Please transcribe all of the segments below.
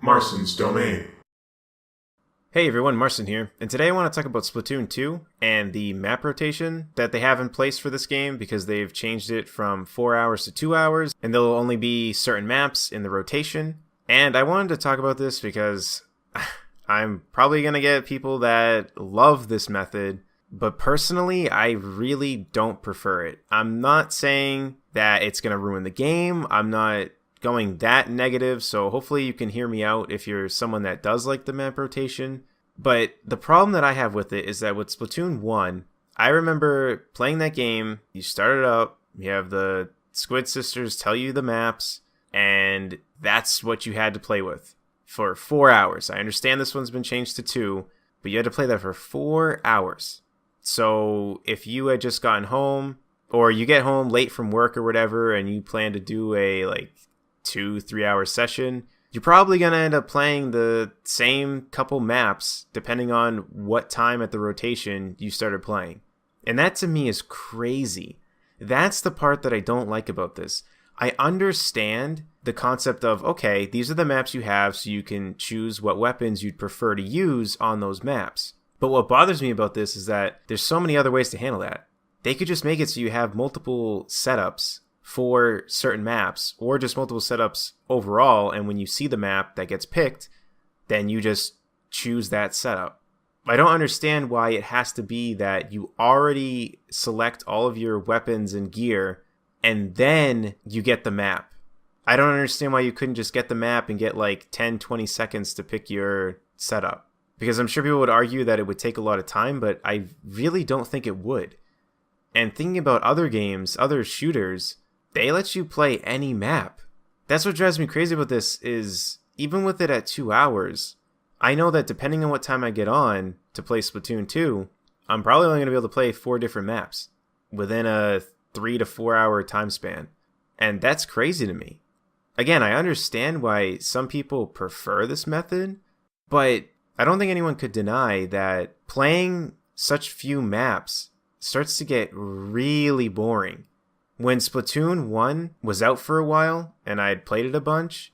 Marston's Domain. Hey everyone, Marston here, and today I want to talk about Splatoon 2 and the map rotation that they have in place for this game because they've changed it from 4 hours to 2 hours, and there'll only be certain maps in the rotation. And I wanted to talk about this because I'm probably going to get people that love this method, but personally, I really don't prefer it. I'm not saying that it's going to ruin the game. I'm not going that negative, so hopefully you can hear me out if you're someone that does like the map rotation. But the problem that I have with it is that with Splatoon 1, I remember playing that game, you start it up, you have the Squid Sisters tell you the maps, and that's what you had to play with for 4 hours. I understand this one's been changed to 2, but you had to play that for 4 hours. So if you had just gotten home, or you get home late from work or whatever, and you plan to do a 2-3 hour session, you're probably going to end up playing the same couple maps depending on what time at the rotation you started playing. And that to me is crazy. That's the part that I don't like about this. I understand the concept of, okay, these are the maps you have so you can choose what weapons you'd prefer to use on those maps. But what bothers me about this is that there's so many other ways to handle that. They could just make it so you have multiple setups for certain maps, or just multiple setups overall, and when you see the map that gets picked, then you just choose that setup. I don't understand why it has to be that you already select all of your weapons and gear, and then you get the map. I don't understand why you couldn't just get the map and get 10-20 seconds to pick your setup. Because I'm sure people would argue that it would take a lot of time, but I really don't think it would. And thinking about other games, other shooters, they let you play any map. That's what drives me crazy about this is, even with it at 2 hours, I know that depending on what time I get on to play Splatoon 2, I'm probably only going to be able to play 4 different maps within a 3 to 4 hour time span. And that's crazy to me. Again, I understand why some people prefer this method, but I don't think anyone could deny that playing such few maps starts to get really boring. When Splatoon 1 was out for a while, and I had played it a bunch,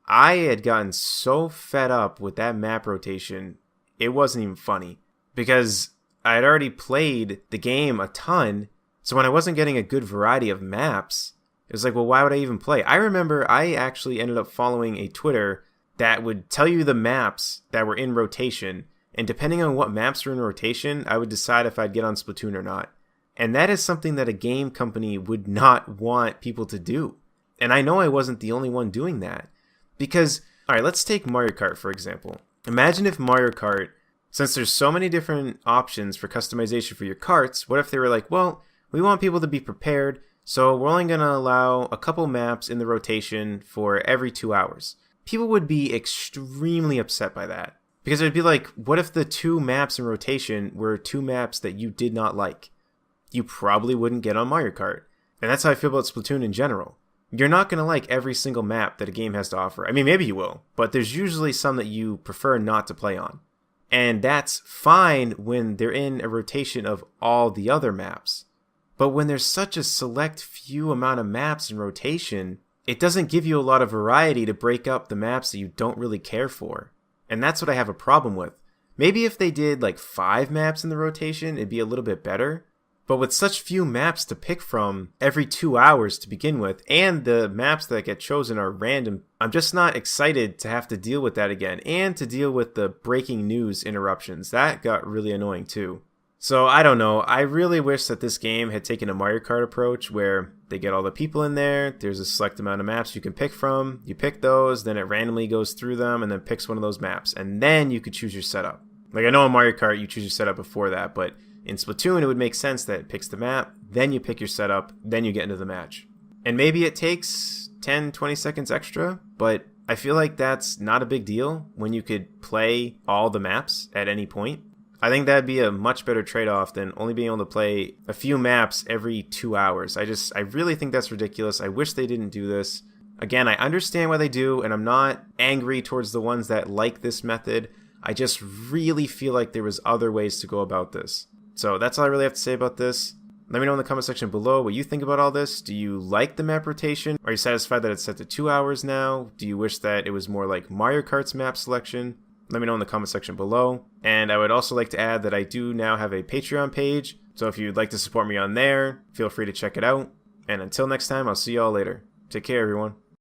I had gotten so fed up with that map rotation, it wasn't even funny. Because I had already played the game a ton, so when I wasn't getting a good variety of maps, it was like, well, why would I even play? I remember I actually ended up following a Twitter that would tell you the maps that were in rotation, and depending on what maps were in rotation, I would decide if I'd get on Splatoon or not. And that is something that a game company would not want people to do. And I know I wasn't the only one doing that. Because, alright, let's take Mario Kart for example. Imagine if Mario Kart, since there's so many different options for customization for your karts, what if they were like, well, we want people to be prepared, so we're only going to allow a couple maps in the rotation for every 2 hours. People would be extremely upset by that. Because it would be like, what if the 2 maps in rotation were 2 maps that you did not like? You probably wouldn't get on Mario Kart. And that's how I feel about Splatoon in general. You're not going to like every single map that a game has to offer. I mean, maybe you will, but there's usually some that you prefer not to play on. And that's fine when they're in a rotation of all the other maps. But when there's such a select few amount of maps in rotation, it doesn't give you a lot of variety to break up the maps that you don't really care for. And that's what I have a problem with. Maybe if they did 5 maps in the rotation, it'd be a little bit better. But with such few maps to pick from every 2 hours to begin with, and the maps that get chosen are random, I'm just not excited to have to deal with that again, and to deal with the breaking news interruptions. That got really annoying too. So I don't know, I really wish that this game had taken a Mario Kart approach where they get all the people in there, there's a select amount of maps you can pick from, you pick those, then it randomly goes through them and then picks one of those maps, and then you could choose your setup. I know in Mario Kart you choose your setup before that, but in Splatoon, it would make sense that it picks the map, then you pick your setup, then you get into the match. And maybe it takes 10-20 seconds extra, but I feel like that's not a big deal when you could play all the maps at any point. I think that'd be a much better trade-off than only being able to play a few maps every 2 hours. I really think that's ridiculous. I wish they didn't do this. Again, I understand why they do, and I'm not angry towards the ones that like this method. I just really feel like there was other ways to go about this. So that's all I really have to say about this. Let me know in the comment section below what you think about all this. Do you like the map rotation? Are you satisfied that it's set to 2 hours now? Do you wish that it was more like Mario Kart's map selection? Let me know in the comment section below. And I would also like to add that I do now have a Patreon page, so if you'd like to support me on there, feel free to check it out. And until next time, I'll see y'all later. Take care, everyone.